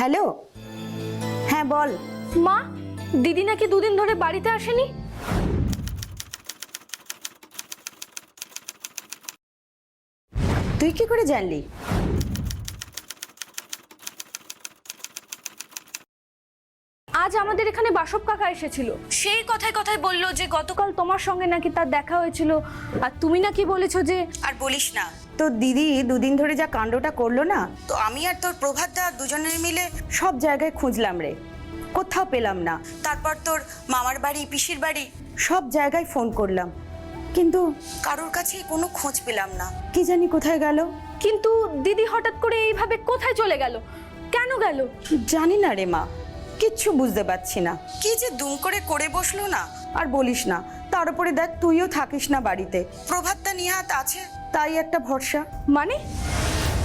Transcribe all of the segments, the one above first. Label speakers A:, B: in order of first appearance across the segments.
A: Hello, হ্যাঁ বল।
B: মা, দিদি নাকি দুদিন ধরে বাড়িতে আসেনি।
A: তুই কি করে জানলি?
B: আজ আমাদের এখানে বাসব কাকা এসেছিল, সেই কথায় কথায় বলল যে গতকাল তোমার সঙ্গে নাকি তার দেখা হয়েছিল, আর তুমি নাকি বলেছো যে।
A: আর বলিস না, তোর দিদি দুদিন ধরে যা কাণ্ডটা করলো না, তো আমি আর তোর প্রভাত দা দুজনে মিলে সব জায়গায় খুঁজলাম রে, কোথাও পেলাম না। তারপর তোর মামার বাড়ি, পিসির বাড়ি, সব জায়গায় ফোন করলাম, কিন্তু কারোর কাছেই কোনো খোঁজ পেলাম না। কি জানি কোথায় গেল।
B: কিন্তু দিদি হঠাৎ করে এইভাবে কোথায় চলে গেল, কেন গেল?
A: জানি না রে মা, কিচ্ছু বুঝতে পারছি না। কি যে দুম করে বসলো না, আর বলিস না। তার উপরে দেখ, তুইও থাকিস না বাড়িতে, প্রভাতটা নিহাত আছে, তাই একটা ভরসা।
B: মানে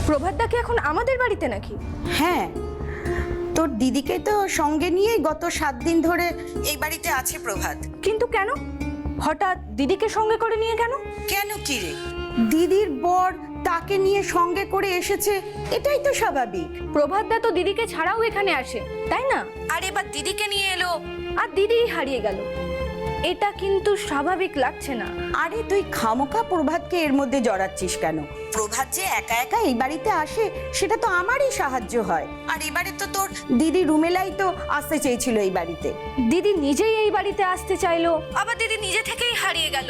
B: প্রভাতদা কি এখন আমাদের বাড়িতে নাকি?
A: হ্যাঁ, তোর দিদিকে তো সঙ্গে নিয়ে গত 7 দিন ধরে এই বাড়িতে আছে প্রভাত।
B: কিন্তু কেন হঠাৎ দিদিকে সঙ্গে করে নিয়ে কেন?
A: কেন কি রে, দিদির বর তাকে নিয়ে সঙ্গে করে এসেছে, এটাই তো স্বাভাবিক।
B: প্রভাতদা তো দিদিকে ছাড়াও এখানে আসে, তাই না? আর এবার দিদিকে নিয়ে এলো, আর দিদি হারিয়ে গেল। এটা কিন্তু স্বাভাবিক লাগছে না।
A: আরে তুই খামোখা প্রভাতকে এর মধ্যে জড়াচ্ছিস কেন? প্রভাত যে একা একা এই বাড়িতে আসে, সেটা তো আমারই সাহায্য হয়। আর এবারে তো তোর দিদি রুমেলাই তো আসতে চেয়েছিল এই বাড়িতে।
B: দিদি নিজেই এই বাড়িতে আসতে চাইলো, আবার দিদি নিজে থেকেই হারিয়ে গেল।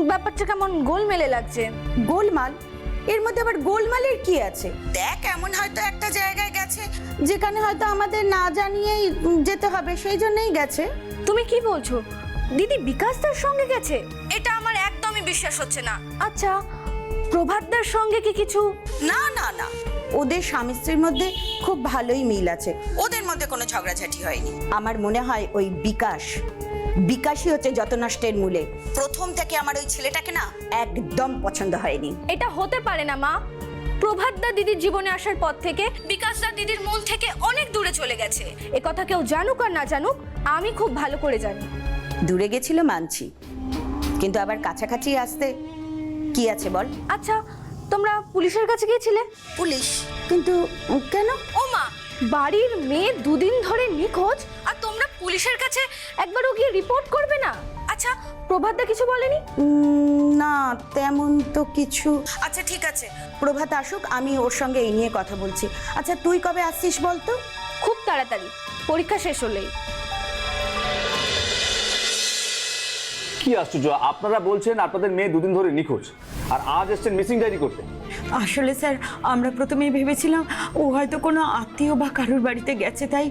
B: ব্যাপারটা কেমন গোলমেলে লাগছে।
A: গোলমাল? এর মধ্যে আবার গোলমালের কি আছে? দেখ, এমন হয়তো একটা জায়গায় গেছে যেখানে হয়তো আমাদের না জানিয়েই যেতে হবে, সেই জন্যই গেছে।
B: তুমি কি বলছো? দিদি বিকাশদার সঙ্গে গেছে? এটা আমার একদমই বিশ্বাস হচ্ছে না। আচ্ছা, প্রভাতদার সঙ্গে কি কিছু?
A: না না না, ওদের স্বামী স্ত্রীর মধ্যে খুব ভালোই মিল আছে, ওদের মধ্যে কোনো ঝগড়াঝাটি হয়নি। আমার মনে হয় ওই বিকাশই হচ্ছে যত নষ্টের মূলে। প্রথম থেকে আমার ওই ছেলেটাকে না একদম পছন্দ হয়নি।
B: এটা হতে পারে না মা। প্রভাতদা দিদির জীবনে আসার পর থেকে বিকাশদা দিদির মন থেকে অনেক দূরে চলে গেছে। এ কথা কেউ জানুক আর না জানুক, আমি খুব ভালো করে জানি।
A: দূরে গেছিল মানছি, কিন্তু আবার কাছাকাছি আসতে কি আছে বল?
B: আচ্ছা, তোমরা পুলিশের কাছে গিয়েছিলে?
A: পুলিশ? কিন্তু কেন?
B: ও মা, বাড়ির মেয়ে দুদিন ধরে নিখোঁজ, আর তোমরা পুলিশের কাছে একবারও গিয়ে রিপোর্ট করবে না? আচ্ছা, প্রভাতদা কিছু বলেনি?
A: না, তেমন তো কিছু। আচ্ছা ঠিক আছে, প্রভাত আসুক, আমি ওর সঙ্গে এই নিয়ে কথা বলছি। আচ্ছা তুই কবে আসছিস বলতো?
B: খুব তাড়াতাড়ি, পরীক্ষা শেষ হলেই।
C: কি আশ্চর্য, আপনারা বলছেন আপনাদের মেয়ে দুদিন ধরে নিখোঁজ, আর আজ এসছেন মিসিং ডায়েরি করতে।
A: আসলে স্যার, আমরা প্রথমেই ভেবেছিলাম ও হয়তো কোনো আত্মীয় বা কারোর বাড়িতে গেছে, তাই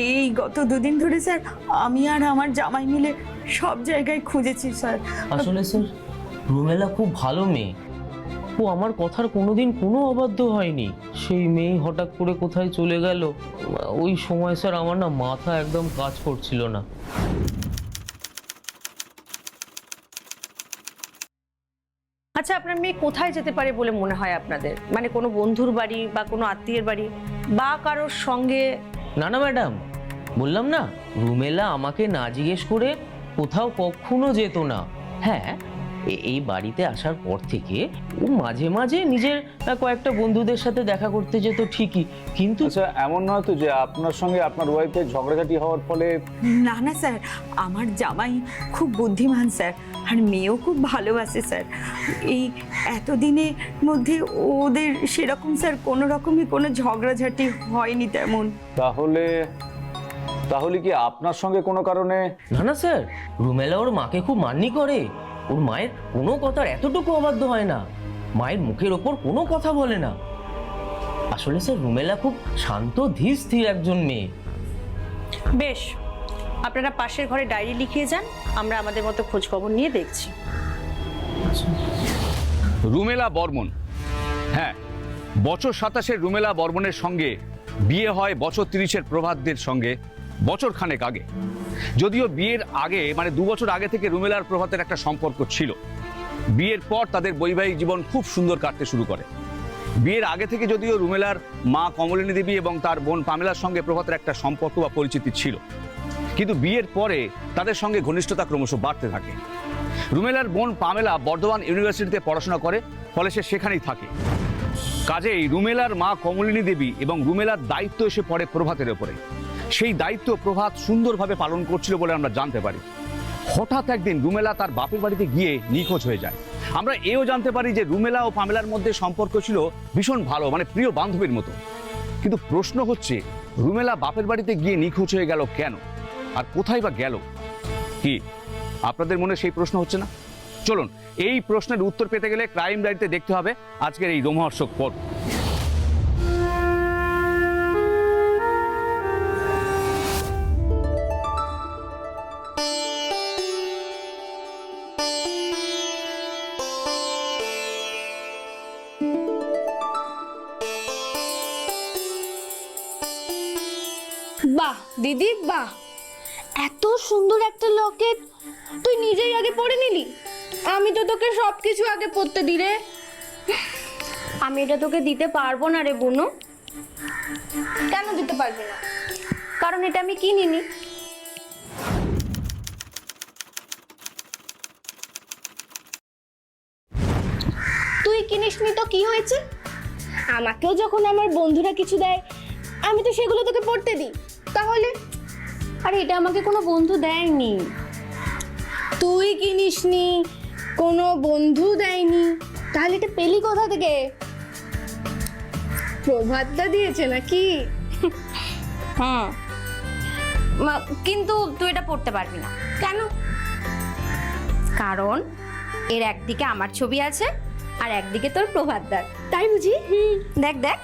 A: এই গত দুদিন ধরে স্যার আমি আর আমার জামাই মিলে সব জায়গায় খুঁজেছি স্যার।
D: আসলে স্যার, রুমেলা খুব ভালো মেয়ে, ও আমার কথার কোনোদিন কোনো অবাধ্য হয়নি। সেই মেয়ে হঠাৎ করে কোথায় চলে গেল, ওই সময় স্যার আমার না মাথা একদম কাজ করছিল না।
E: আচ্ছা, আপনার মেয়ে কোথায় যেতে পারে বলে মনে হয় আপনাদের? মানে কোনো বন্ধুর বাড়ি বা কোনো আত্মীয়ের বাড়ি বা কারোর সঙ্গে?
D: না না ম্যাডাম, বললাম না, রুমেলা আমাকে না জিজ্ঞেস করে কোথাও কখনো যেত না। হ্যাঁ, এই বাড়িতে আসার পর থেকে ও মাঝে মাঝে নিজের কয়েকটা বন্ধুদের সাথে দেখা করতে যেত ঠিকই, কিন্তু
C: আচ্ছা, এমন নয় তো যে আপনার সঙ্গে আপনার ওয়াইফের ঝগড়াঝাটি হওয়ার ফলে?
A: না না স্যার, আমার জামাই খুব বুদ্ধিমান স্যার, আর মেয়েও খুব ভালোবাসে স্যার। এই এতদিনের মধ্যে ওদের সেরকম স্যার কোনো রকমই কোনো ঝগড়াঝাটি হয়নি তেমন।
C: তাহলে কি আপনার সঙ্গে কোনো কারণে?
D: না না স্যার, রুমেলা ওর মাকে খুব মাননি করে, ওর মায়ের কোনো কথার এতটুকু অবাধ্য হয় না, মায়ের মুখের ওপর কোনো কথা বলে না। আসলে স্যার, রুমেলা খুব শান্ত ধীর স্থির একজন মেয়ে।
E: বেশ, আপনারা পাশের ঘরে ডায়েরি লিখিয়ে যান, আমরা আমাদের মতো খোঁজ খবর নিয়ে দেখছি।
F: রুমেলা বর্মন, হ্যাঁ, বছর 27-এর রুমেলা বর্মনের সঙ্গে বিয়ে হয় বছর 30-এর প্রভাতদের সঙ্গে বছর খানেক আগে। যদিও বিয়ের আগে, মানে 2 বছর আগে থেকে রুমেলার প্রভাতের একটা সম্পর্ক ছিল। বিয়ের পর তাদের বৈবাহিক জীবন খুব সুন্দর কাটতে শুরু করে। বিয়ের আগে থেকে যদিও রুমেলার মা কমলিনী দেবী এবং তার বোন পামেলার সঙ্গে প্রভাতের একটা সম্পর্ক বা পরিচিতি ছিল, কিন্তু বিয়ের পরে তাদের সঙ্গে ঘনিষ্ঠতা ক্রমশ বাড়তে থাকে। রুমেলার বোন পামেলা বর্ধমান ইউনিভার্সিটিতে পড়াশোনা করে, ফলে সে সেখানেই থাকে। কাজেই রুমেলার মা কমলিনী দেবী এবং রুমেলার দায়িত্ব এসে পড়ে প্রভাতের ওপরে। সেই দায়িত্ব প্রভাত সুন্দরভাবে পালন করছিল বলে আমরা জানতে পারি। হঠাৎ একদিন রুমেলা তার বাপের বাড়িতে গিয়ে নিখোঁজ হয়ে যায়। আমরা এও জানতে পারি যে রুমেলা ও পামেলার মধ্যে সম্পর্ক ছিল ভীষণ ভালো, মানে প্রিয় বান্ধবীর মতো। কিন্তু প্রশ্ন হচ্ছে, রুমেলা বাপের বাড়িতে গিয়ে নিখোঁজ হয়ে গেল কেন, আর কোথায় বা গেল? কি আপনাদের মনে সেই প্রশ্ন হচ্ছে না? চলুন এই প্রশ্নের উত্তর পেতে গেলে ক্রাইম ডায়েরিতে দেখতে হবে আজকের এই রোমহর্ষক পর্ব।
B: বাহ দিদি বাহ, এত সুন্দর একটা লকেট তুই নিজেই আগে পরে নিলি। আমি তো তোকে সবকিছু আগে পরতে দি রে। আমি এটা তোকে দিতে পারবো না রে বুনু। কেন দিতে পারবি না? কারণ এটা আমি কিনিনি। তুই কিনিসনি তো কি হয়েছে? আমাকেও যখন আমার বন্ধুরা কিছু দেয় আমি তো সেগুলো তোকে পড়তে দিই। তাহলে আরে এটা আমাকে কোনো বন্ধু দেয়নি, তুই কিনিসনি, কোনো বন্ধু দেয়নি, তাহলে এটা পেলি কোথা থেকে? প্রভাতদা দিয়েছে নাকি? হ্যাঁ, কিন্তু তুই এটা পড়তে পারবি না। কেন? কারণ এর একদিকে আমার ছবি আছে আর একদিকে তোর প্রভাতদার। তাই বুঝি? দেখ দেখ।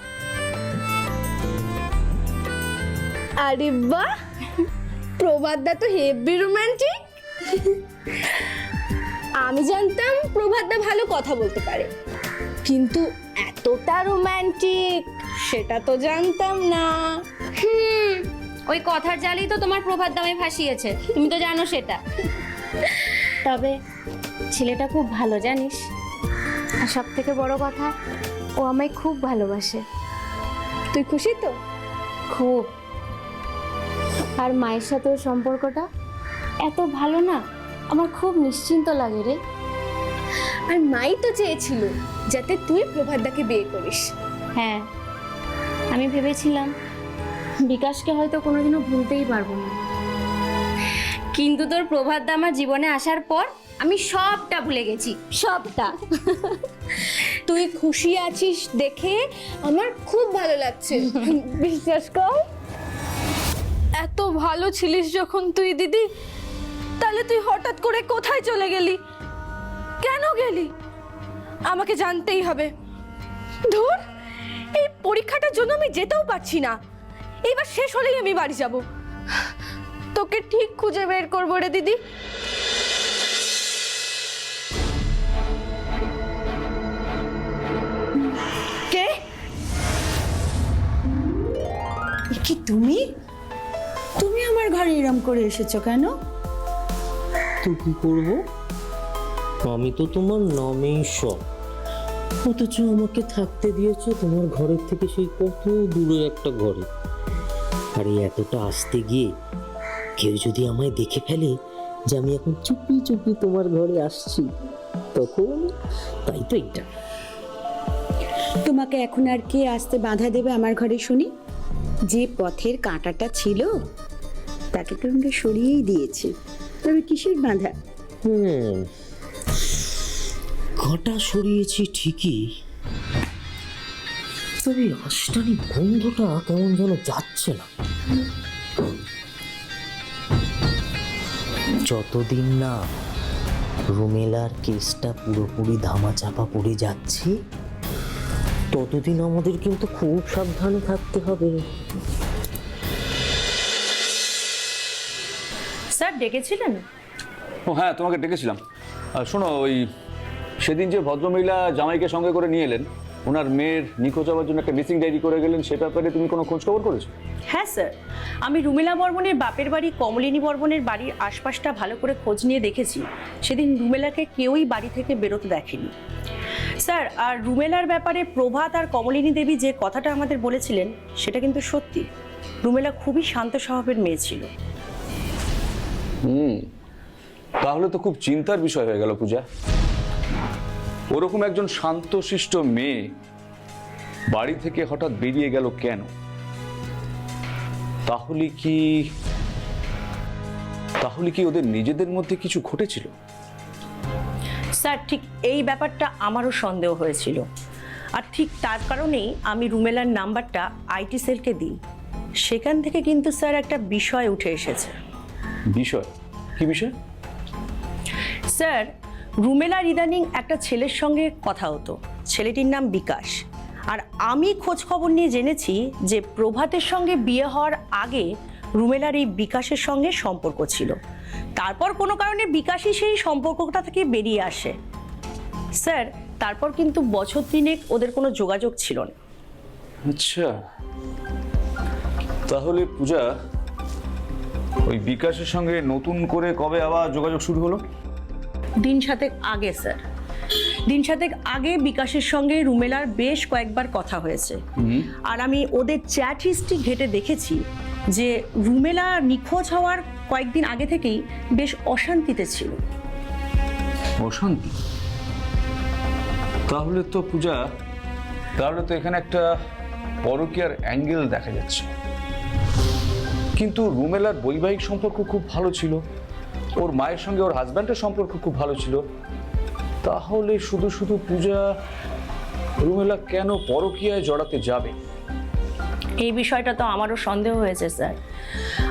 B: আরে বাহ, প্রভাতদা তো হেভি রোমান্টিক। আমি জানতাম প্রভাতদা ভালো কথা বলতে পারে, কিন্তু এতটা রোমান্টিক সেটা তো জানতাম না। ওই কথার জালেই তো তোমার প্রভাতদা আমায় ভাসিয়েছে, তুমি তো জানো সেটা। তবে ছেলেটা খুব ভালো জানিস, আর সব থেকে বড় কথা ও আমায় খুব ভালোবাসে। তুই খুশি তো? খুব। আর মায়ের সাথে ওর সম্পর্কটা এত ভালো না, আমার খুব নিশ্চিন্ত লাগে রে। আর মাই তো চেয়েছিল যাতে তুই প্রভাতদাকে বিয়ে করিস। হ্যাঁ, আমি ভেবেছিলাম বিকাশকে হয়তো কোনোদিনও ভুলতেই পারবো না, কিন্তু তোর প্রভাতদা আমার জীবনে আসার পর আমি সবটা ভুলে গেছি, সবটা। তুই খুশি আছিস দেখে আমার খুব ভালো লাগছে, বিশ্বাস কর। এত ভালো ছিলিস যখন তুই দিদি, তাহলে তুই হঠাৎ করে কোথায় চলে গেলি? কেন গেলি? আমাকে জানতেই হবে। ধুর, এই পরীক্ষাটার জন্য আমি যেতেও পারছি না। এইবার শেষ হলেই আমি বাড়ি যাব। তোকে ঠিক খুঁজে বের করবো রে দিদি।
A: কে? কি তুমি? তুমি আমার ঘরে এরম করে এসেছো কেন?
D: তো কি করব? আমি তো তোমার নামেই সব, অথচ আমাকে থাকতে দিয়েছো তোমার ঘরের থেকে সেই কত দূরে একটা ঘরে। আর এই এতটা আসতে গিয়ে কেউ যদি আমায় দেখে ফেলে যে আমি এখন চুপি চুপি তোমার ঘরে আসছি, তখন তাই তো এইটা।
A: তোমাকে এখন আর কে আসতে বাধা দেবে আমার ঘরে শুনি? যে পথের কাঁটাটা ছিল তাকে তোমাকে সরিয়েই দিয়েছি, তবে কিসের বাধা?
D: কাঁটা সরিয়েছি ঠিকই, তবে আষ্টানি গন্ধটা কেমন যেন যাচ্ছে না। যতদিন না রুমেলার কেসটা পুরোপুরি ধামাচাপা পড়ে যাচ্ছে, ততদিন আমাদের কিন্তু খুব সাবধানে থাকতে হবে।
E: স্যার ডেকেছিলেন?
C: ও হ্যাঁ, তোমাকে ডেকেছিলাম। শোনো, ওই সেদিন যে ভদ্রমহিলা জামাইকে সঙ্গে করে নিয়ে এলেন, ওনার মেয়ের নিখোঁজ হওয়ার জন্য একটা মিসিং ডায়েরি করে গেলেন, সে ব্যাপারে তুমি কোনো খোঁজ খবর করেছো?
E: হ্যাঁ স্যার, আমি রুমেলা বর্মনের বাপের বাড়ি কমলিনী বর্মনের বাড়ির আশপাশটা ভালো করে খোঁজ নিয়ে দেখেছি। সেদিন রুমেলাকে কেউই বাড়ি থেকে বেরোতে দেখেনি স্যার। আর রুমেলার ব্যাপারে প্রভাত আর কমলিনী দেবী যে কথাটা আমাদের বলেছিলেন সেটা কিন্তু সত্যি। রুমেলা খুবই শান্ত স্বভাবের মেয়ে ছিল।
C: তাহলে তো খুব চিন্তার বিষয় হয়ে গেল পূজা। ওরকম একজন শান্তশিষ্ট মেয়ে বাড়ি থেকে হঠাৎ বেরিয়ে গেল কেন? তাহলে কি ওদের নিজেদের মধ্যে কিছু ঘটেছিল?
E: স্যার ঠিক এই ব্যাপারটা আমারও সন্দেহ হয়েছিল, আর ঠিক তার কারণেই আমি রুমেলার নাম্বারটা আইটি সেলকে দিই। সেখান থেকে কিন্তু স্যার একটা বিষয় উঠে এসেছে।
C: বিষয়? কি বিষয়?
E: স্যার, রুমেলার ইদানিং একটা ছেলের সঙ্গে কথা হতো, ছেলেটির নাম বিকাশ। আর আমি খোঁজ খবর নিয়ে জেনেছি যে প্রভাতের সঙ্গে বিয়ে হওয়ার আগে রুমেলার এই বিকাশের সঙ্গে সম্পর্ক ছিল। তারপর কোনো কারণে বিকাশই সেই সম্পর্কটা থেকে বেরিয়ে আসে। স্যার, তারপর কিন্তু বছর 3 ওদের কোনো যোগাযোগ ছিল না।
C: আচ্ছা, তাহলে পূজা ওই বিকাশের সঙ্গে নতুন করে কবে আবার যোগাযোগ শুরু হলো?
E: দিন 7 আগে স্যার। দিন 7 আগে বিকাশের সঙ্গে রুমেলার বেশ কয়েকবার কথা হয়েছে। আর আমি ওদের চ্যাট হিস্ট্রি ঘেটে দেখেছি যে রুমেলা নিখোঁজ হওয়ার কয়েকদিন আগে থেকেই বেশ অশান্তিতে ছিল।
C: অশান্তি? তাহলে তো পূজা, তাহলে তো এখানে একটা পরকীয়ার অ্যাঙ্গেল দেখা যাচ্ছে। কিন্তু রুমেলার বৈবাহিক সম্পর্ক খুব ভালো ছিল, ওর মায়ের সঙ্গে ওর হাজব্যান্ডের সম্পর্ক খুব ভালো ছিল। তাহলে শুধু শুধু পূজা রুমেলা কেন পরকীয়ায় জড়াতে যাবে?
E: এই বিষয়টা তো আমারও সন্দেহ হয়েছে স্যার।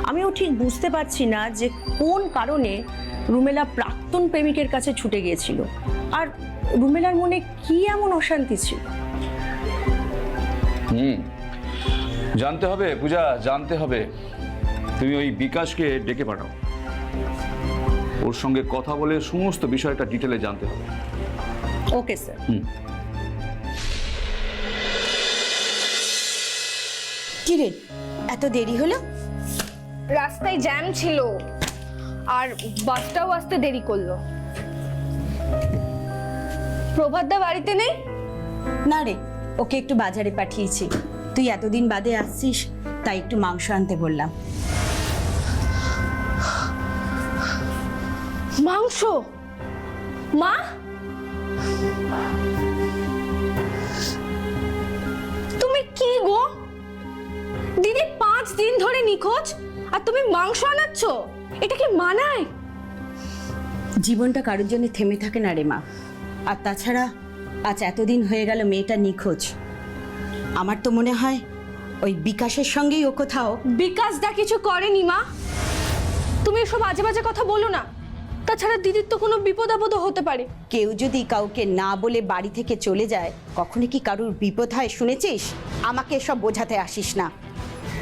E: আমিও ঠিক বুঝতে পারছি না যে কোন কারণে রুমেলা প্রাক্তন প্রেমিকের কাছে ছুটে গিয়েছিল, আর রুমেলার মনে কি এমন অশান্তি ছিল।
C: জানতে হবে পূজা, জানতে হবে। তুমি ওই বিকাশকে ডেকে পাঠাও, ওর সঙ্গে কথা বলে সমস্ত বিষয়টা ডিটেলে জানতে হবে।
E: Okay sir.
A: কি রে, এত দেরি হলো?
B: রাস্তায় জ্যাম ছিল আর বাসটাও আসতে দেরি করলো। প্রভাতদা বাড়িতে নেই?
A: না রে, ওকে একটু বাজারে পাঠিয়েছি। তুই এতদিন বাদে আসছিস, তাই একটু মাংস আনতে বললাম।
B: মাংস? মা, তুমি কি গো? দিদি 5 দিন ধরে নিখোঁজ আর তুমি মাংস আনাচ্ছ? এটা কি মানায়?
A: জীবনটা কারোর জন্য থেমে থাকে না রে মা। আর তাছাড়া আজ এতদিন হয়ে গেল মেয়েটা নিখোঁজ। আমার তো মনে হয় ওই বিকাশের সঙ্গেই ও কোথাও।
B: বিকাশ দা কিছু করেনি মা, তুমি এসব বাজে বাজে কথা বলো না। তাছাড়া দিদির তো কোনো বিপদ আপদ হতে পারে।
A: কেউ যদি কাউকে না বলে বাড়ি থেকে চলে যায়, কখনো কি কারোর বিপদ হয় শুনেছিস? আমাকে এসব বোঝাতে আসিস না।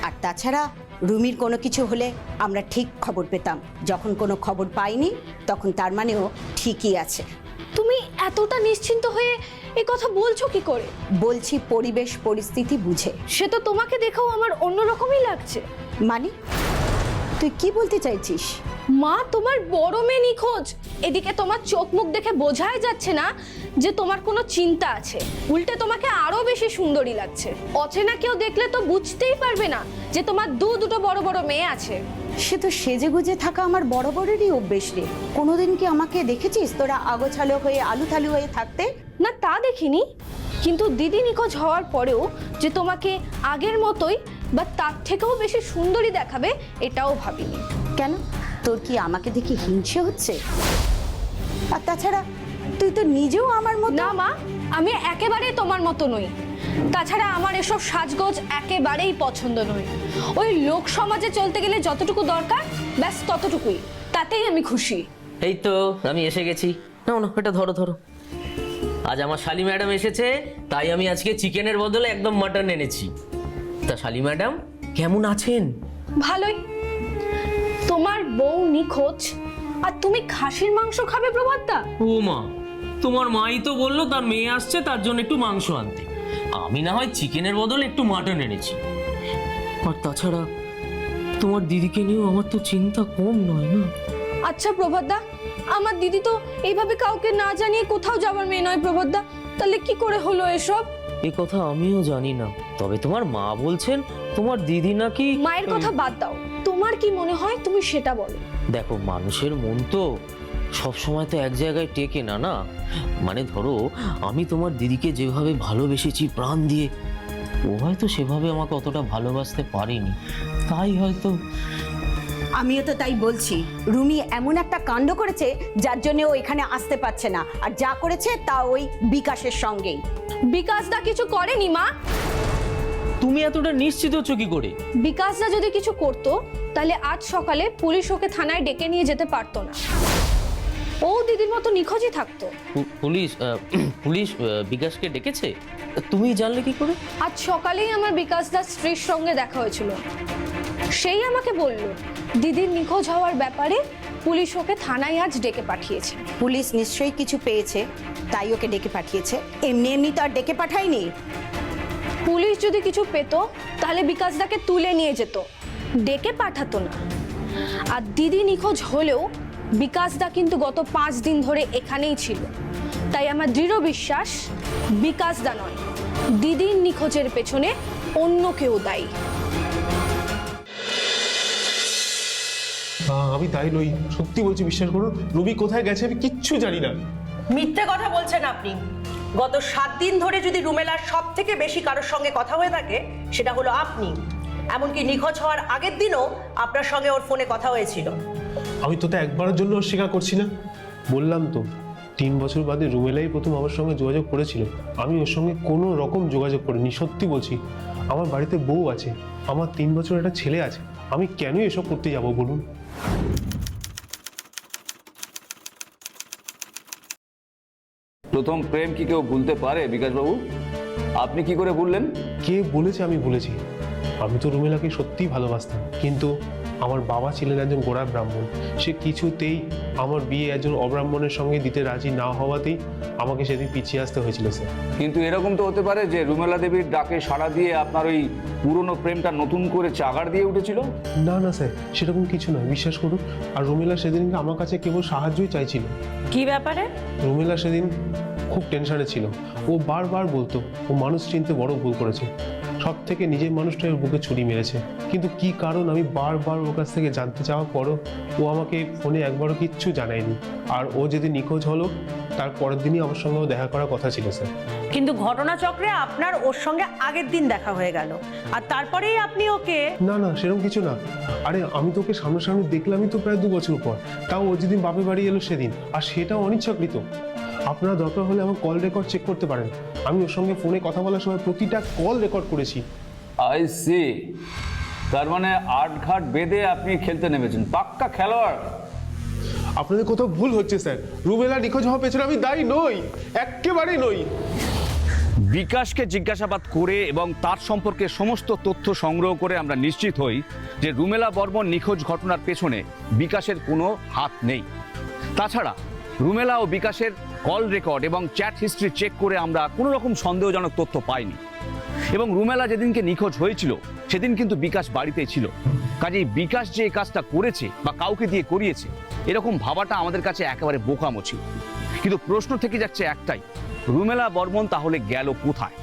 A: আর তাছাড়া রুমির কোনো কিছু হলে আমরা ঠিক খবর পেতাম। যখন কোনো খবর পাইনি, তখন তার মানে ও ঠিকই আছে।
B: তুমি এতটা নিশ্চিন্ত হয়ে এই কথা বলছো কি করে?
A: বলছি পরিবেশ পরিস্থিতি বুঝে।
B: সে তো তোমাকে দেখেও আমার অন্যরকমই লাগছে।
A: মানে তুই কি বলতে চাইছিস?
B: মা, তোমার বড় মেয়ে নিখোঁজ, এদিকে তোমার চোখ মুখ দেখে বোঝাই যাচ্ছে না যে তোমার কোনো চিন্তা আছে। উল্টে তোমাকে আরো বেশি সুন্দরী লাগছে। অচেনা কেউ দেখলে তো বুঝতেই পারবে না যে তোমার দুটো বড় বড় মেয়ে আছে।
A: সে তো সেজে গুজে থাকা আমার বড় বড়েরই অভ্যেস রে। কোনোদিন কি আমাকে দেখেছিস তোরা আগোছালো হয়ে আলু থালু হয়ে থাকতে?
B: না, তা দেখিনি, কিন্তু দিদি নিখোঁজ হওয়ার পরেও যে তোমাকে আগের মতোই বা তার থেকেও বেশি সুন্দরী দেখাবে, এটাও ভাবিনি।
A: কেন, তোর কি আমাকে দেখে হিংসে হচ্ছে? আর তাছাড়া তুই তো নিজেও আমার মতো।
B: না মা, আমি একেবারেই তোমার মতো নই। তাছাড়া আমার এসব সাজগোজ একেবারেই পছন্দ নয়। ওই লোক সমাজে চলতে গেলে যতটুকু দরকার ব্যাস ততটুকুই, তাতেই আমি খুশি।
D: এই তো আমি এসে গেছি। না না, এটা ধরো ধরো। আজ আমার শালি ম্যাডাম এসেছে, তাই আমি আজকে চিকেনের বদলে একদম মাটন এনেছি। তা শালি ম্যাডাম কেমন আছেন?
B: ভালোই। তোমার বউ নিখোঁজ আর তুমি খাসির মাংস খাবে প্রভাতদা?
D: ও মা, তোমার মাই তো বললো তার মেয়ে আসছে, তার জন্য একটু মাংস আনতে। আমি না হয় চিকেনের বদলে একটু মাটন এনেছি। আর তাছাড়া তোমার দিদিকে নিয়েও আমার তো চিন্তা কম নয় না।
B: আচ্ছা প্রভাতদা, আমার দিদি তো এইভাবে কাউকে না জানিয়ে কোথাও যাবার মেয়ে নয় প্রভাতদা। তাহলে কি করে হলো এসব?
D: এ কথা আমিও জানি না, তবে তোমার মা বলছেন তোমার দিদি নাকি।
B: মায়ের কথা বাদ দাও, তোমার কি মনে হয় তুমি সেটা বলো।
D: দেখো, মানুষের মন তো সব সময় তো এক জায়গায় টেকে না। না মানে ধরো, আমি তোমার দিদিকে যেভাবে ভালোবেসেছি প্রাণ দিয়ে, ও হয়তো সেভাবে আমাকে অতটা ভালোবাসতে পারেনি, তাই হয়তো।
A: আমিও তো তাই বলছি, রুমি এমন একটা কাণ্ড করেছে যার জন্য ও এখানে আসতে পারছে না, আর যা করেছে তা ওই বিকাশের সঙ্গেই।
B: বিকাশদা কিছু করেনি মা।
D: তুমি এতটা নিশ্চিত হচ্ছ কি করে?
B: বিকাশদা যদি কিছু করতো তাহলে আজ সকালে পুলিশ ওকে থানায় ডেকে নিয়ে যেতে পারতো না, ও দিদির মতো নিখোঁজই থাকতো।
D: পুলিশ বিকাশকে ডেকেছে? তুমি জানলে কি করে?
B: আজ সকালেই আমার বিকাশদার স্ত্রীর সঙ্গে দেখা হয়েছিল, সেই আমাকে বলল দিদির নিখোঁজ হওয়ার ব্যাপারে পুলিশ ওকে থানায় আজ ডেকে পাঠিয়েছে।
A: পুলিশ নিশ্চয়ই কিছু পেয়েছে, তাই ওকে ডেকে পাঠিয়েছে, এমনি এমনি তো আর ডেকে পাঠায়নি।
B: পুলিশ যদি কিছু পেতো তাহলে বিকাশদাকে তুলে নিয়ে যেত, ডেকে পাঠাতো না। আর দিদি নিখোঁজ হলেও বিকাশদা কিন্তু গত 5 দিন ধরে এখানেই ছিল, তাই আমার দৃঢ় বিশ্বাস বিকাশদা নয়, দিদির নিখোঁজের পেছনে অন্য কেউ দায়ী।
G: আমি তাই নই, সত্যি বলছি, বিশ্বাস করুন। রবি কোথায় গেছে আমি কিচ্ছু জানি না।
H: মিথ্যে কথা বলছেন আপনি। গত 7 দিন ধরে যদি রুমেলার সব থেকে বেশি কারোর সঙ্গে কথা হয়ে থাকে সেটা হলো আপনি। এমনকি নিখোঁজ হওয়ার আগের দিনও আপনার সঙ্গে ওর ফোনে কথা হয়েছিল।
G: আমি তো একবারের জন্য অস্বীকার করছি না। বললাম তো 3 বছর বাদে রুমেলাই প্রথম আমার সঙ্গে যোগাযোগ করেছিল। আমি ওর সঙ্গে কোনো রকম যোগাযোগ করিনি, সত্যি বলছি। আমার বাড়িতে বউ আছে, আমার 3 বছর একটা ছেলে আছে, আমি কেন এসব করতে যাব বলুন?
C: প্রথম প্রেম কি কেউ ভুলতে পারে বিকাশবাবু? আপনি কি করে ভুললেন?
G: কে বলেছে আমি ভুলেছি? আমি তো রুমেলাকে সত্যিই ভালোবাসতাম, কিন্তু আমার বাবা ছিলেন একজন গোড়া ব্রাহ্মণ। সে কিছুতেই আমার বিয়ে একজন অব্রাহ্মণের সঙ্গে দিতে রাজি না হওয়াতেই আমাকে সেদিন পিছিয়ে আসতে হয়েছিল স্যার।
C: কিন্তু এরকম তো হতে পারে যে রুমেলা দেবীর ডাকে সাড়া দিয়ে আপনার ওই পুরনো প্রেমটা নতুন করে চাগাড় দিয়ে উঠেছিল।
G: না না স্যার, সেরকম কিছু নয়, বিশ্বাস করুন। আর রুমেলা সেদিনকে আমার কাছে কেবল সাহায্যই চাইছিল।
H: কি ব্যাপারে?
G: রুমেলা সেদিন খুব টেনশনে ছিল। ও বারবার বলতো ও মানুষ চিনতে বড় ভুল করেছে, সব থেকে নিজের মানুষটার বুকে ছুরি মেরেছে। কিন্তু কি কারণ আমি বারবার ওর কাছ থেকে জানতে চাওয়ার পরও ও আমাকে ফোনে একবারও কিচ্ছু জানায়নি। আর ও যেদিন নিখোঁজ হলো তার পরের দিনই আমার সঙ্গেও দেখা করার কথা ছিল স্যার।
H: কিন্তু ঘটনাচক্রে আপনার ওর সঙ্গে আগের দিন দেখা হয়ে গেল, আর তারপরেই আপনি ওকে।
G: না না, সেরকম কিছু না। আরে আমি তোকে সামনাসামনি দেখলামই তো প্রায় 2 বছর পর, তাও ও যেদিন বাপের বাড়ি এলো সেদিন, আর সেটাও অনিচ্ছাকৃত। আপনারা দরকার হলে আমার কল রেকর্ড চেক করতে পারেন, আমি ওর সঙ্গে ফোনে কথা বলার সময় প্রতিটা কল রেকর্ড করেছি।
C: আই সি, তার মানে আটঘাট বেঁধে আপনি খেলতে নেমেছেন, পাক্কা খেলোয়াড়।
G: আপনাদের কোথাও ভুল হচ্ছে স্যার, রুবেলা নিখোঁজ হওয়ার পেছনে আমি দায়ী নই, একেবারেই নই।
F: বিকাশকে জিজ্ঞাসাবাদ করে এবং তার সম্পর্কে সমস্ত তথ্য সংগ্রহ করে আমরা নিশ্চিত হই যে রুমেলা বর্মন নিখোঁজ ঘটনার পেছনে বিকাশের কোনো হাত নেই। তাছাড়া রুমেলা ও বিকাশের কল রেকর্ড এবং চ্যাট হিস্ট্রি চেক করে আমরা কোনো রকম সন্দেহজনক তথ্য পাইনি। এবং রুমেলা যেদিনকে নিখোঁজ হয়েছিল সেদিন কিন্তু বিকাশ বাড়িতেই ছিল। কাজেই বিকাশ যে এই কাজটা করেছে বা কাউকে দিয়ে করিয়েছে এরকম ভাবাটা আমাদের কাছে একেবারে বোকামো ছিল। কিন্তু প্রশ্ন থেকে যাচ্ছে একটাই, রুমেলা বর্মন তাহলে গেল কোথায়?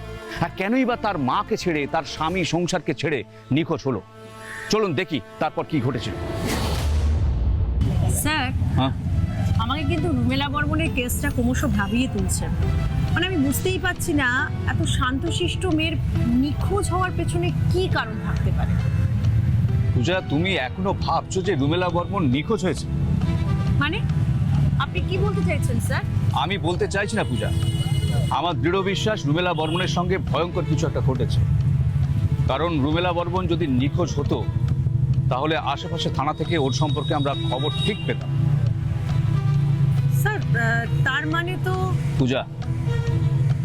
F: আর কেনই বা তার মাকে ছেড়ে, তার স্বামী সংসারকে ছেড়ে নিখোঁজ হলো? চলুন দেখি তারপর কি ঘটেছিল।
E: স্যার,
C: হ্যাঁ,
E: আমাকে কিন্তু রুমেলা বর্মনের কেসটা ক্রমশ ভাবিয়ে তুলছে। মানে আমি বুঝতেই পারছি না এত শান্তশিষ্ট মেয়ের নিখোঁজ হওয়ার পেছনে কি কারণ থাকতে পারে।
C: পূজা, তুমি এখনো ভাবছো যে রুমেলা বর্মন নিখোঁজ হয়েছে?
E: মানে আপনি কি বলতে চাইছেন স্যার?
C: আমি বলতে চাইছি না পূজা, আমার দৃঢ় বিশ্বাস রুমেলা বর্মনের সঙ্গে ভয়ঙ্কর কিছু একটা ঘটেছে। কারণ রুমেলা বর্মন যদি নিখোঁজ হতো তাহলে আশেপাশে থানা থেকে ওর সম্পর্কে আমরা খবর ঠিক পেতাম।
E: স্যার, তার মানে তো
C: পূজা,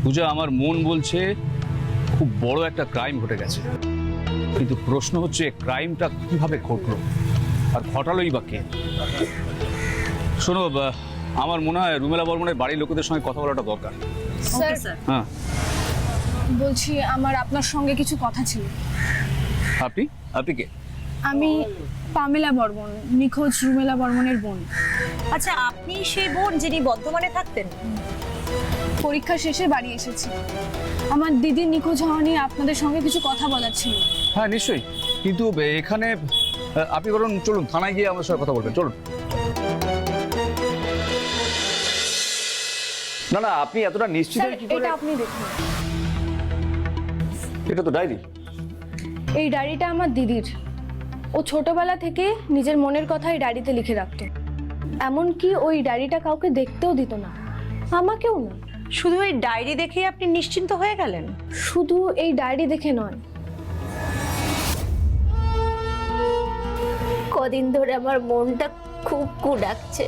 C: পূজা, আমার মন বলছে খুব বড় একটা ক্রাইম ঘটে গেছে। কিন্তু প্রশ্ন হচ্ছে ক্রাইমটা কিভাবে ঘটলো আর ঘটালোই বা কে? শোনো, আমার মনে হয় রুমেলা বর্মনের বাড়ির লোকেদের সঙ্গে কথা বলাটা দরকার।
B: স্যার,
C: হ্যাঁ,
B: বলছি আমার আপনার সঙ্গে কিছু কথা ছিল।
C: আপনি আপনি কে?
B: আমি পামেলা বর্মন, নিখোঁজ রুমেলা বর্মনের বোন।
H: আচ্ছা, আপনি সেই বোন যিনি বর্ধমানে থাকতেন?
B: পরীক্ষা শেষে বাড়ি এসেছি। আমার দিদির নিখোঁজ হওয়া নিয়ে আপনাদের সঙ্গে কিছু কথা বলার ছিল।
C: হ্যাঁ নিশ্চয়ই, কিন্তু এখানে আপনি বরং চলুন থানায় গিয়ে আমাদের সঙ্গে কথা বলবেন, চলুন। না না, আপনি এতটা নিশ্চিত
B: স্যার,
C: হয়ে কি করে?
B: এটা আপনি দেখুন।
C: এটা তো ডায়েরি।
B: এই ডায়েরিটা আমার দিদির। ও ছোটবেলা থেকে নিজের মনের কথা এই ডায়েরিতে লিখে রাখতো। এমনকি ওই ডায়েরিটা কাউকে দেখতেও দিত না, আমাকেও না।
E: শুধু এই ডায়েরি দেখেই আপনি নিশ্চিন্ত হয়ে গেলেন?
B: শুধু এই ডায়েরি দেখে নয়,
I: কদিন ধরে আমার মনটা খুব কুড়াচ্ছে।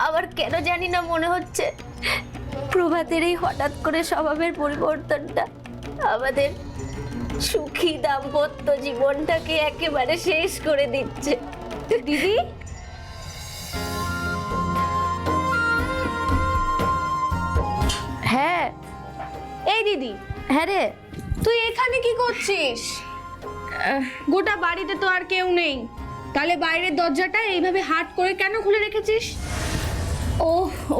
I: আবার কেন জানি না মনে হচ্ছে প্রভাতের এই হঠাৎ করে স্বভাবের পরিবর্তনটা আমাদের সুখী দাম্পত্য জীবনটাকে একেবারে শেষ করে দিচ্ছে।
B: দিদি
I: হ্যাঁ,
B: এই দিদি,
I: হ্যাঁ রে,
B: তুই এখানে কি করছিস? গোটা বাড়িতে তো আর কেউ নেই, তাহলে বাইরের দরজাটা এইভাবে হাট করে কেন খুলে রেখেছিস?
I: ও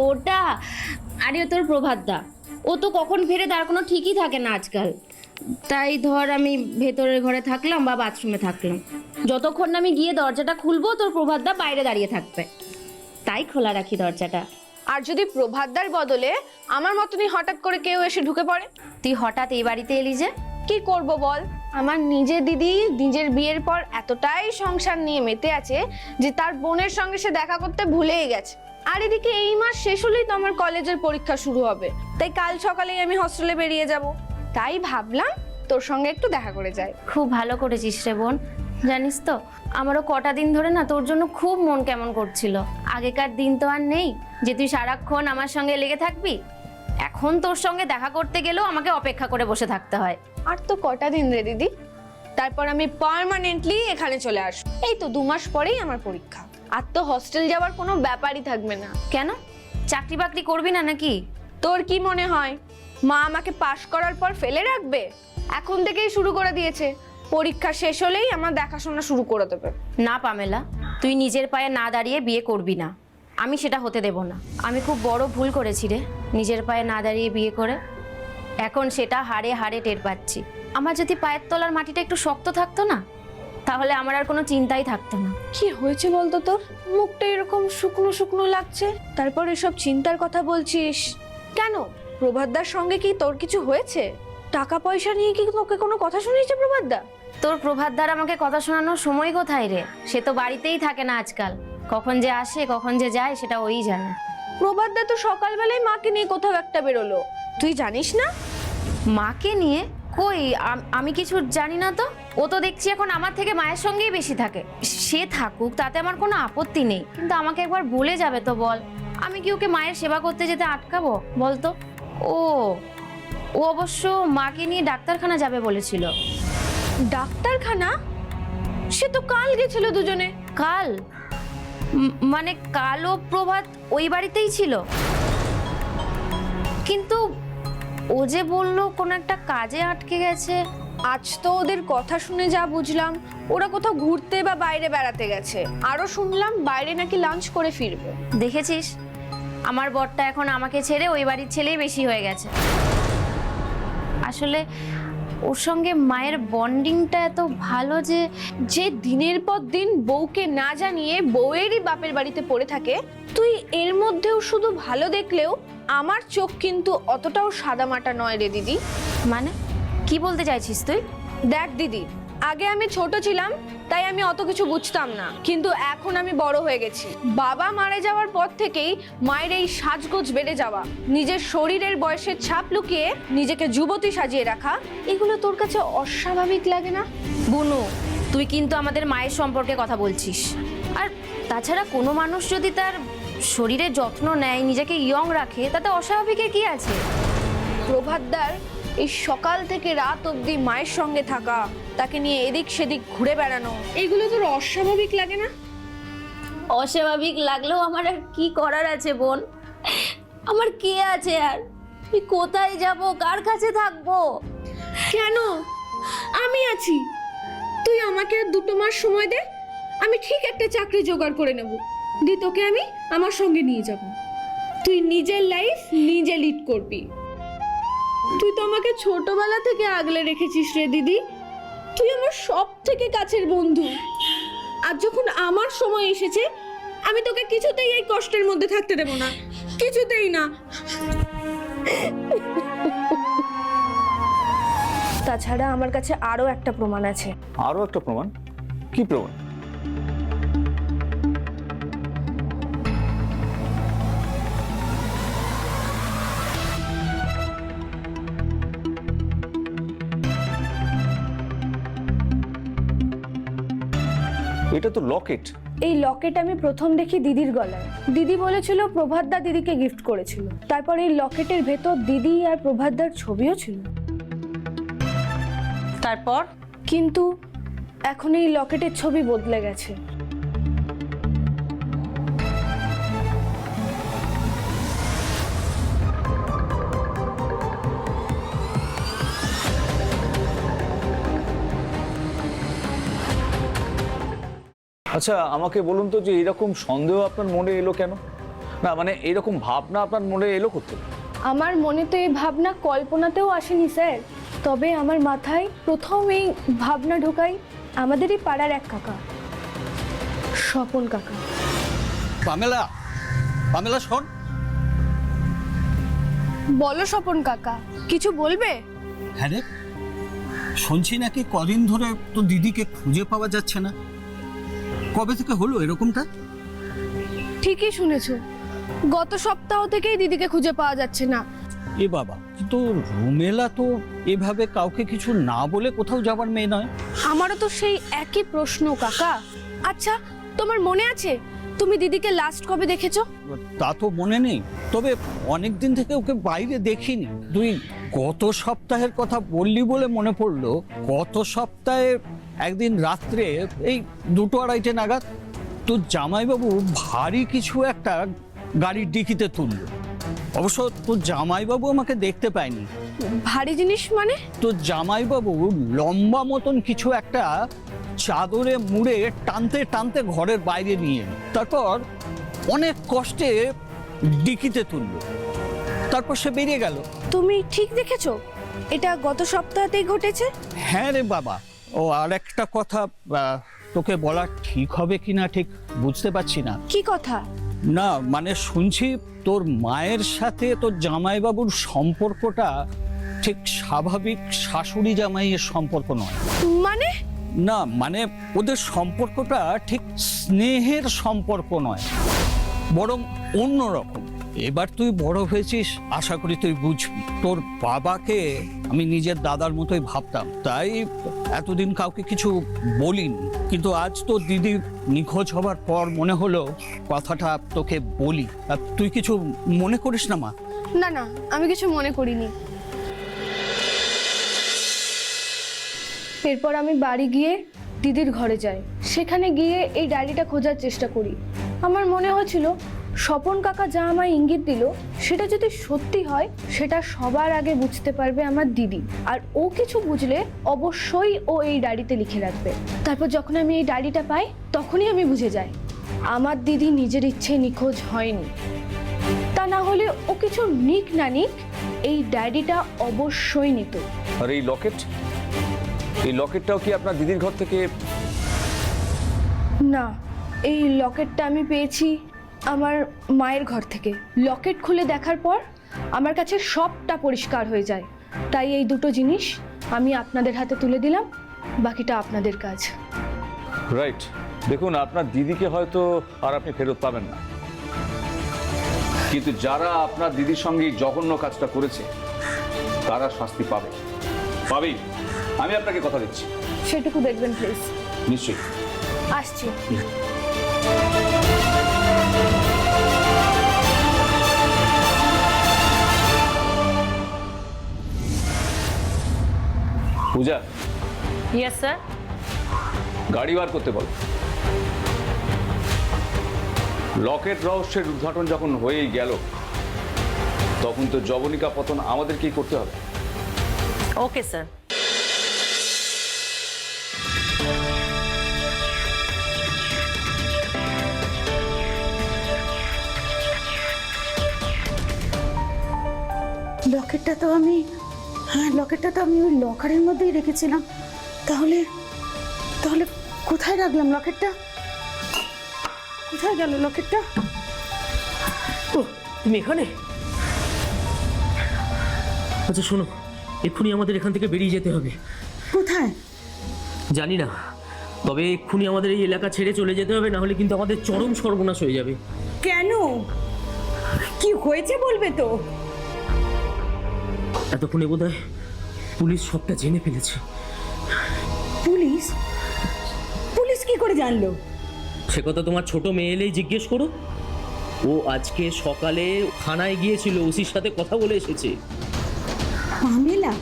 I: ওটা, আরে ও তোর প্রভাতদা, ও তো কখন ফেরে তার কোনো ঠিকই থাকে না আজকাল। তাই ধর আমি ভেতরের ঘরে থাকলাম বা বাথরুমে থাকলাম, যতক্ষণ না আমি গিয়ে দরজাটা খুলবো তোর প্রভাতদা বাইরে দাঁড়িয়ে থাকবে, তাই খোলা রাখি দরজাটা।
B: আর যদি প্রভাতদার বদলে আমার মতনই হঠাৎ করে কেউ এসে ঢুকে পড়ে?
I: তুই হঠাৎ এই বাড়িতে এলি যে?
B: কি করব বল, আমার নিজের দিদি নিজের বিয়ের পর এতটাই সংসার নিয়ে মেতে আছে যে তার বোনের সঙ্গে সে দেখা করতে ভুলেই গেছে। আর এদিকে এই মাস শেষ হলেই তো আমার কলেজের পরীক্ষা শুরু হবে, তাই কাল সকালেই আমি হস্টেলে বেরিয়ে যাব। তাই ভাবলাম তোর সঙ্গে একটু দেখা করে যাই।
I: খুব ভালো করেছিস রে বোন। জানিস তো আমারও কটা দিন ধরে না তোর জন্য খুব মন কেমন করছিল। আগেকার দিন তো আর নেই যে তুই সারাক্ষণ আমার সঙ্গে লেগে থাকবি। এখন তোর সঙ্গে দেখা করতে গেলেও আমাকে অপেক্ষা করে বসে থাকতে হয়।
B: আর তো কটা দিন রে দিদি, তারপর আমি পার্মানেন্টলি এখানে চলে আসবো। এই তো 2 মাস পরেই আমার পরীক্ষা, আর তো হস্টেল যাওয়ার কোনো ব্যাপারই থাকবে না।
I: কেন, চাকরি বাকরি করবি না নাকি?
B: তোর কি মনে হয় মা আমাকে পাশ করার পর ফেলে রাখবে? এখন থেকেই শুরু করে দিয়েছে, পরীক্ষা শেষ হলেই আমার দেখাশোনা শুরু করে দেবে।
I: না পামেলা, তুই নিজের পায়ে না দাঁড়িয়ে বিয়ে করবি না, আমি সেটা হতে দেব না। আমি খুব বড় ভুল করেছি রে, নিজের পায়ে না দাঁড়িয়ে বিয়ে করে। এখন সেটা হাড়ে হাড়ে টের পাচ্ছি। আমার যদি পায়ের তলার মাটিটা একটু শক্ত থাকতো না, তাহলে আমার আর কোনো চিন্তাই থাকতো না।
B: কি হয়েছে বলতো তোর? মুখটা এরকম শুকনো শুকনো লাগছে, তারপর এসব চিন্তার কথা বলছিস কেন? প্রভাতদার সঙ্গে কি তোর কিছু হয়েছে? টাকা পয়সা নিয়ে কি তোকে কোনো কথা শুনিয়েছে প্রভাতদা?
I: তোর প্রভাতদার আমাকে কথা শোনানোর সময় কোথায় রে? সে তো বাড়িতেই থাকে না আজকাল, কখন যে আসে কখন যে যায় সেটা ওই জানে।
B: প্রভাতদা তো সকালবেলায় মাকে নিয়ে কোথাও একটা বেরোলো, তুই জানিস না?
I: মাকে নিয়ে? কই, আমি কিছু জানি না তো। ও তো দেখছি এখন আমার থেকে মায়ের সঙ্গেই বেশি থাকে। সে থাকুক, তাতে আমার কোনো আপত্তি নেই, কিন্তু আমাকে একবার বলে যাবে তো বল। আমি কি ওকে মায়ের সেবা করতে যেতে আটকাবো বলতো? ও অবশ্য মাকে নিয়ে ডাক্তারখানা যাবে বলেছিল।
B: ডাক্তারখানা? সে তো কাল গেছিল দুজনে।
I: কাল? মানে কাল ও প্রভাত ওই বাড়িতেই ছিল, কিন্তু ও যে বললো কোনো একটা কাজে আটকে গেছে।
B: আজ তো ওদের কথা শুনে যা বুঝলাম ওরা কোথাও ঘুরতে বা বাইরে বেড়াতে গেছে। আরো শুনলাম বাইরে নাকি লাঞ্চ করে ফিরবে।
I: দেখেছিস, আমার বরটা এখন আমাকে ছেড়ে ওই বাড়ির ছেলেই বেশি হয়ে গেছে। আসলে ওর সঙ্গে মায়ের বন্ডিংটা এত ভালো
B: যে দিনের পর দিন বউকে না জানিয়ে বউয়েরই বাপের বাড়িতে পড়ে থাকে, তুই এর মধ্যেও শুধু ভালো দেখলেও আমার চোখ কিন্তু অতটাও সাদামাটা নয় রে দিদি।
I: মানে কি বলতে চাইছিস তুই?
B: দেখ দিদি, আগে আমি ছোট ছিলাম তাই আমি অত কিছু বুঝতাম না, কিন্তু এখন আমি বড় হয়ে গেছি। বাবা মারা যাওয়ার পর থেকেই মায়ের এই সাজগোজ বেড়ে যাওয়া, নিজের শরীরের বয়সের ছাপ লুকিয়ে নিজেকে যুবতী সাজিয়ে রাখা, এগুলো তোর কাছে অস্বাভাবিক লাগে না?
I: বুনু, তুই কিন্তু আমাদের মায়ের সম্পর্কে কথা বলছিস। আর তাছাড়া কোনো মানুষ যদি তার শরীরের যত্ন নেয়, নিজেকে ইয়ং রাখে, তাতে অস্বাভাবিকের কি আছে?
B: প্রভাতদার এই সকাল থেকে রাত অবধি মায়ের সঙ্গে থাকা, তাকে নিয়ে এদিক সেদিক ঘুরে বেড়ানো, এগুলো তোর অস্বাভাবিক লাগে না?
I: অস্বাভাবিক লাগলেও আমার আর কি করার আছে বোন? আমার কে আছে আর? আমি কোথায় যাব, কার কাছে থাকবো?
B: কেন? আমি আছি, তুই আমাকে আর 2 মাস সময় দে, আমি ঠিক একটা চাকরি জোগাড় করে নেব, দি তোকে আমি আমার সঙ্গে নিয়ে যাব। তুই নিজের লাইফ নিজে লিড করবি। তুই তো আমাকে ছোটবেলা থেকে আগলে রেখেছিস রে দিদি, তুই আমার সব থেকে কাছের বন্ধু। আর যখন আমার সময় এসেছে, আমি তোকে কিছুতেই এই কষ্টের মধ্যে থাকতে দেব না, কিছুতেই না। তাছাড়া আমার কাছে আরও একটা প্রমাণ আছে।
C: আরও একটা প্রমাণ? কি প্রমাণ? এটা তো লকেট।
B: এই লকেট আমি প্রথম দেখি দিদির গলায়। দিদি বলেছিল প্রভাতদা দিদিকে গিফট করেছিল। তারপর এই লকেটের ভেতর দিদি আর প্রভাতদার ছবিও ছিল।
E: তারপর?
B: কিন্তু এখন এই লকেটের ছবি বদলে গেছে।
C: আচ্ছা আমাকে বলুন তো যে এরকম সন্দেহ আপনার মনে এলো কেন? না মানে এরকম ভাবনা আপনার মনে এলো কোথায়?
B: আমার মনে তো এই ভাবনা কল্পনাতেও আসেনি স্যার। তবে আমার মাথায় প্রথম এই ভাবনা ঢোকাই আমাদেরই পাড়ার এক কাকা, স্বপন কাকা।
J: পামেলা, পামেলা শোন।
B: বলো স্বপন কাকা, কিছু বলবে?
J: হ্যাঁ রে, শুনছি নাকি কদিন ধরে তো দিদিকে খুঁজে পাওয়া যাচ্ছে না। কবে থেকে হলো এরকমটা?
B: ঠিকই শুনেছো, গত সপ্তাহ থেকেই দিদিকে খুঁজে পাওয়া যাচ্ছে না।
J: এ বাবা, কিন্তু রুমেলা তো এভাবে কাউকে কিছু না বলে কোথাও যাবার মেয়ে নয়।
B: আমারও তো সেই একই প্রশ্ন কাকা। আচ্ছা তোমার মনে আছে তুমি দিদিকে লাস্ট কবে দেখেছো?
J: তা তো মনে নেই, তবে অনেক দিন থেকে ওকে বাইরে দেখিনি। তুই গত সপ্তাহের কথা বললি বলে মনে পড়লো, গত সপ্তাহে একদিন রাত্রে এই 2-2:30 নাগাদ তোর জামাইবাবু ভারী কিছু একটা গাড়ির ডিকিতে তুললো। অবশ্য তোর জামাইবাবু আমাকে দেখতে পায়নি।
B: ভারী জিনিস মানে?
J: তোর জামাইবাবু লম্বা মতন কিছু একটা চাদরে মুড়ে টানতে টানতে ঘরের বাইরে নিয়ে এলো। তারপর অনেক কষ্টে ডিকিতে তুললো, তারপর সে বেরিয়ে গেল।
B: তুমি ঠিক দেখেছো? এটা গত সপ্তাহতেই ঘটেছে?
J: হ্যাঁ রে বাবা। ও আর একটা কথা তোকে বলা ঠিক হবে কিনা ঠিক বুঝতে পারছি না।
B: কি কথা?
J: না মানে শুনছি তোর মায়ের সাথে তোর জামাইবাবুর সম্পর্কটা ঠিক স্বাভাবিক শাশুড়ি জামাইয়ের সম্পর্ক নয়।
B: মানে?
J: না মানে ওদের সম্পর্কটা ঠিক স্নেহের সম্পর্ক নয়, বরং অন্যরকম। এবার তুই বড় হয়েছিস, আশা করি তুই বুঝবি। তোর বাবাকে আমি নিজের দাদার মতোই ভাবতাম, তাই এতদিন কাউকে কিছু বলিনি। কিন্তু আজ তো দিদি নিখোঁজ হবার পর মনে হলো কথাটা তোকে বলি। আর তুই কিছু মনে করিস না মা?
B: না না, আমি কিছু মনে করিনি। এরপর আমি বাড়ি গিয়ে দিদির ঘরে যাই। সেখানে গিয়ে এই ডায়েরিটা খোঁজার চেষ্টা করি। আমার মনে হয়েছিল স্বপন কাকা যা আমায় ইঙ্গিত দিল সেটা যদি সত্যি হয়, সেটা সবার আগে বুঝতে পারবে আমার দিদি। আর ও কিছু বুঝলে অবশ্যই ও এই ডায়েরিতে লিখে রাখবে। তারপর যখন আমি এই ডায়েরিটা পাই তখনই আমি বুঝে যাই আমার দিদি নিজের ইচ্ছে নিখোঁজ হয়নি। তা না হলে ও কিছু নিক না নিক, এই ডায়েরিটা অবশ্যই নিত।
C: আর এই লকেট, এই লকেটটাও কি আপনার দিদির ঘর থেকে?
B: না, এই লকেটটা আমি পেয়েছি আমার মায়ের ঘর থেকে। লকেট খুলে দেখার পর আমার কাছে সবটা পরিষ্কার হয়ে যায়। তাই এই দুটো জিনিস আমি আপনাদের হাতে তুলে দিলাম, বাকিটা আপনাদের কাজ।
C: রাইট। দেখুন আপনার দিদিকে হয়তো আর আপনি ফেরত পাবেন না, কিন্তু যারা আপনার দিদির সঙ্গে এই জঘন্য কাজটা করেছে তারা শাস্তি পাবে, পাবেই। আমি আপনাকে কথা দিচ্ছি।
B: সেটুকু দেখবেন প্লিজ।
C: নিশ্চয়ই
B: আসছি।
C: পূজা,
E: ইয়েস স্যার।
C: গাড়ি বার করতে বলো। লকেট রহস্যের উদ্ঘাটন যখন হয়েই গেল, তখন তো জবনিকা পতন আমাদেরকেই করতে হবে।
E: Okay sir.
A: লকেটটা তো আমি ওই লকারের মধ্যেই রেখেছিলাম। তাহলে তাহলে কোথায় রাখলাম লকেটটা? কোথায় গেল লকেটটা?
D: তুমি এখানে? আচ্ছা শোনো, এক্ষুনি আমাদের এখান থেকে বেরিয়ে যেতে হবে।
A: কোথায়?
D: জানি না, তবে এক্ষুনি আমাদের এই এলাকা ছেড়ে চলে যেতে হবে, না হলে কিন্তু আমাদের চরম সর্বনাশ হয়ে যাবে।
A: কেন? কি হয়েছে বলবে তো?
D: এতক্ষণে বোধহয় পুলিশ সবটা জেনে ফেলেছে।
A: পুলিশ? পুলিশ কি করে জানলো?
D: সে কথা তোমার ছোট মেয়ে এলেই জিজ্ঞেস করো। ও আজকে সকালে থানায় গিয়েছিল, ওসির সাথে কথা বলে এসেছে।
A: পামেলা?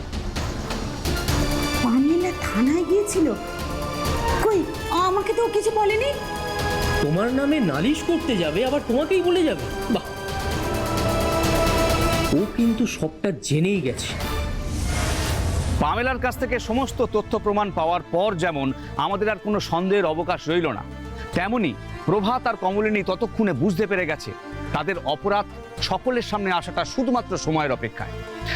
A: পামেলা থানায় গিয়েছিল? কই, আমাকে তো কিছু বলেনি।
D: তোমার নামে নালিশ করতে যাবে, আবার তোমাকেই বলে যাবে? বাহ, ও কিন্তু সবটা জেনেই গেছে।
F: পামেলার কাছ থেকে সমস্ত তথ্য প্রমাণ পাওয়ার পর যেমন আমাদের আর কোনো সন্দেহের অবকাশ রইল না, তেমনি প্রভাত আর কমলিনী ততক্ষণে বুঝতে পেরে গেছে তাদের অপরাধ সকলের সামনে আসাটা শুধুমাত্র সময়ের অপেক্ষায়।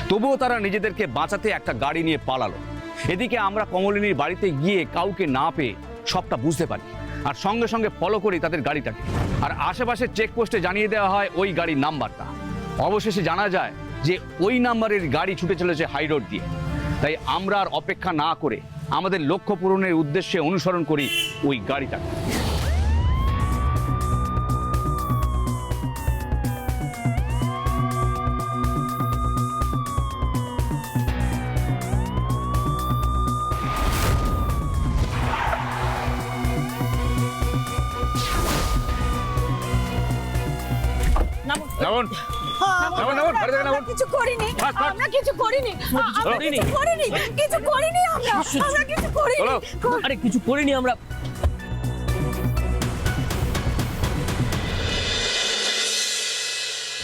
F: তবুও তারা নিজেদেরকে বাঁচাতে একটা গাড়ি নিয়ে পালালো। এদিকে আমরা কমলিনীর বাড়িতে গিয়ে কাউকে না পেয়ে সবটা বুঝতে পারি, আর সঙ্গে সঙ্গে ফলো করি তাদের গাড়িটাকে। আর আশেপাশের চেকপোস্টে জানিয়ে দেওয়া হয় ওই গাড়ির নাম্বারটা। অবশেষে জানা যায় যে ওই নাম্বারের গাড়ি ছুটে চলেছে হাই রোড দিয়ে। তাই আমরা আর অপেক্ষা না করে আমাদের লক্ষ্য পূরণের উদ্দেশ্যে অনুসরণ করি ওই গাড়িটাকে। নামুন নামুন নামুন, গাড়ি থেকে নামুন।
A: কিছু করিনি,
F: ফাট, ফাট।
A: আমরা কিছু করিনি, আমরা
D: করিনি।
A: কিছু করিনি, কিছু করিনি, আমরা কিছু করিনি।
F: চলো।
D: আরে কিছু করিনি আমরা।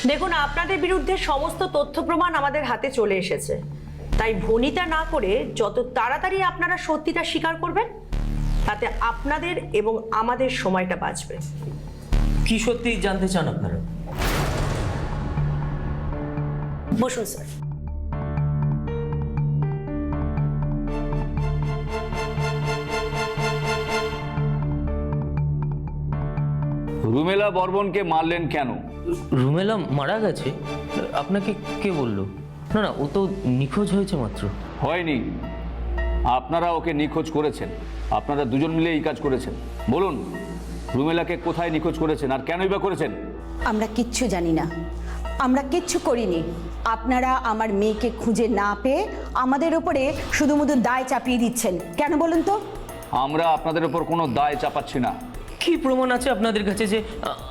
H: দেখুন, আপনাদের বিরুদ্ধে সমস্ত তথ্য প্রমাণ আমাদের হাতে চলে এসেছে, তাই ভনিতা না করে যত তাড়াতাড়ি আপনারা সত্যিটা স্বীকার করবেন, তাতে আপনাদের এবং আমাদের সময়টা বাঁচবে।
D: কি সত্যি জানতে চান আপনারা?
H: বসুন স্যার।
F: রুমেলা বর্মনকে মারলেন কেন?
D: রুমেলা মারা গেছে? আপনাকে কে বললো? না না, ও তো নিখোঁজ হয়েছে মাত্র।
F: হয়নি, আপনারা ওকে নিখোঁজ করেছেন। আপনারা দুজন মিলে এই কাজ করেছেন। বলুন, রুমেলাকে কোথায় নিখোঁজ করেছেন আর কেনই বা করেছেন?
A: আমরা কিচ্ছু জানি না, আমরা কিচ্ছু করিনি। আপনারা আমার মেয়েকে খুঁজে না পেয়ে আমাদের উপরে শুধুমুধু দায় চাপিয়ে দিচ্ছেন। কেন বলুন তো?
F: আমরা আপনাদের উপর কোনো দায় চাপাচ্ছি না।
D: কি প্রমাণ আছে আপনাদের কাছে যে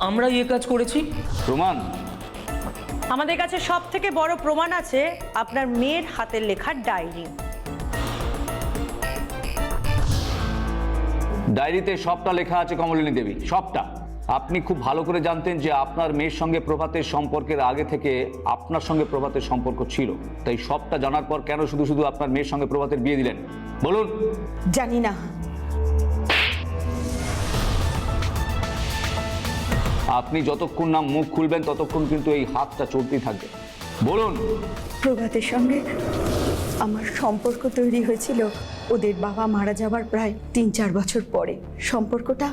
D: আমরা এই কাজ করেছি?
F: প্রমাণ?
H: আমাদের কাছে সব থেকে বড় প্রমাণ আছে আপনার মেয়ের হাতের লেখা ডায়েরি।
F: ডায়েরিতে সবটা লেখা আছে কমলিনী দেবী, সবটা। আপনি খুব ভালো করে জানতেন যে আপনার মেয়ের সঙ্গে প্রভাতের সম্পর্কের আগে থেকে আপনার সঙ্গে প্রভাতের সম্পর্ক ছিল। তাই সবটা জানার পর কেন শুধু শুধু আপনার মেয়ের সঙ্গে প্রভাতের বিয়ে দিলেন বলুন?
A: জানি না।
F: আপনি যতক্ষণ না মুখ খুলবেন ততক্ষণ কিন্তু এই হাতটা চলতেই থাকবে। বলুন।
A: প্রভাতের সঙ্গে আমার সম্পর্ক তৈরি হয়েছিল ওদের বাবা মারা যাওয়ার প্রায় 3-4 বছর পরে। সম্পর্কটা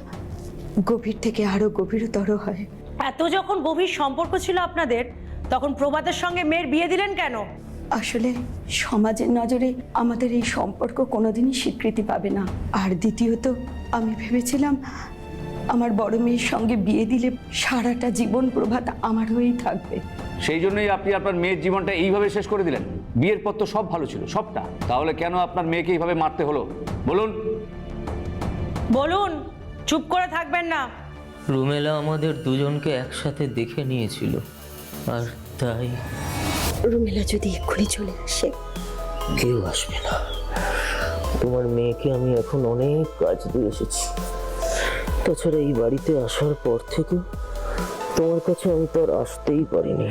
A: গভীর থেকে আরো গভীরতর হয়।
H: এত যখন গভীর সম্পর্ক ছিল আপনাদের, তখন প্রভাতের সঙ্গে মেয়ের বিয়ে দিলেন কেন?
A: আসলে সমাজের নজরে আমাদের এই সম্পর্ক কোনোদিনই স্বীকৃতি পাবে না। আর দ্বিতীয়ত, আমি ভেবেছিলাম আমার বড় মেয়ের সঙ্গে বিয়ে দিলে সারাটা জীবন প্রভাত আমার হয়েই থাকবে।
F: সেই জন্যই আপনি আপনার মেয়ের জীবনটা এইভাবে শেষ করে দিলেন। বিয়ের পর তো সব ভালো ছিল, সবটা। তাহলে কেন আপনার মেয়েকে এইভাবে মারতে হলো বলুন?
H: বলুন, চুপ করে থাকবেন না।
D: রুমেলা আমাদের দুজনকে একসাথে দেখে নিয়েছিল, আর তাই।
A: রুমেলা যদি এক্ষুনি চলে আসে?
D: কেউ আসবে না। তোমার মেয়েকে আমি এখন অনেক কাজ দিয়ে এসেছি। তাছাড়া এই বাড়িতে আসার পর থেকে তোমার কাছে আমি তো আর আসতেই পারিনি,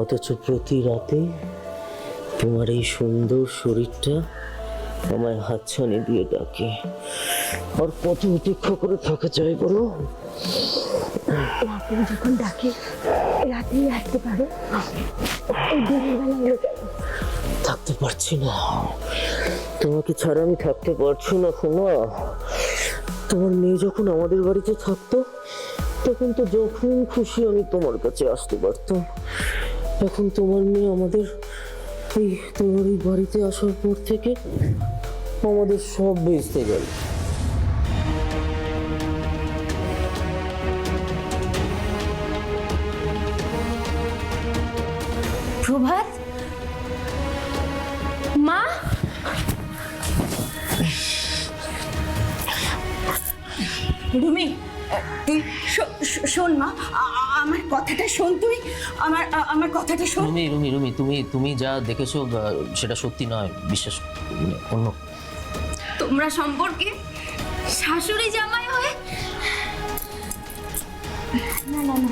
D: অথচ প্রতি রাতে তোমার এই সুন্দর শরীরটা আমায় হাতছানি দিয়ে ডাকে। আর কত উপেক্ষা করে থাকা চাই বলো?
A: আপনি যখন ডাকে রাতেই আসতে পারো,
D: থাকতে পারছি না, তোমাকে ছাড়া আমি থাকতে পারছি না সোনা। তোমার মেয়ে যখন আমাদের বাড়িতে থাকতো তখন তো যখন খুশি আমি তোমার কাছে আসতে পারতাম। এখন তোমার মেয়ে আমাদের এই তোমার এই বাড়িতে আসার পর থেকে আমাদের সব বেঁচতে গেল।
I: প্রভাত, মা,
A: রুমি, তুই শোন মা, আমার কথাটা শোন, তুই আমার কথাটা শোন।
D: রুমি রুমি রুমি তুমি তুমি যা দেখেছো সেটা সত্যি নয়, বিশ্বাস অন্য।
I: তোমরা সম্পর্কে শাশুড়ি জামাই হয়ে? না না না,